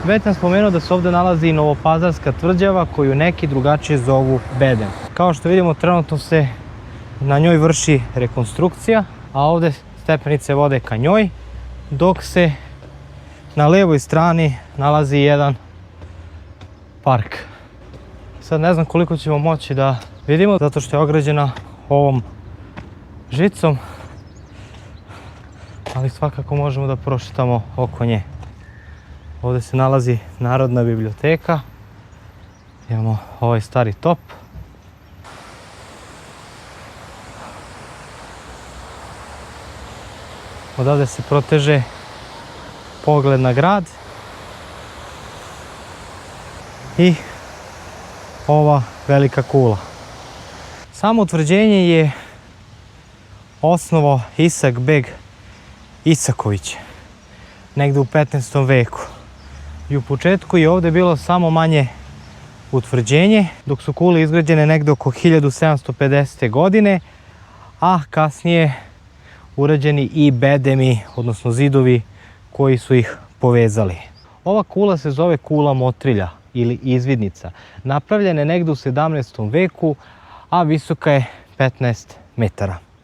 Već sam spomenuo da se ovde nalazi i Novopazarska tvrđava koju neki drugačije zovu Bedem. Kao što vidimo, trenutno se na njoj vrši rekonstrukcija, a ovde stepenice vode ka njoj, dok se na levoj strani nalazi jedan park. Sad ne znam koliko ćemo moći da vidimo, zato što je ograđena ovom žicom, ali svakako možemo da prošetamo oko nje. Ovde se nalazi Narodna biblioteka, imamo ovaj stari top. Odavde se proteže pogled na grad i ova velika kula. Samo utvrđenje je osnovao Isak Beg Isaković negde u 15. veku. I u početku je ovde bilo samo manje utvrđenje, dok su kule izgrađene negde oko 1750. godine, a kasnije urađeni i bedemi, odnosno zidovi koji su ih povezali. Ova kula se zove kula Motrilja ili izvidnica. Napravljena je negde u 17. veku, a visoka je 15 metara.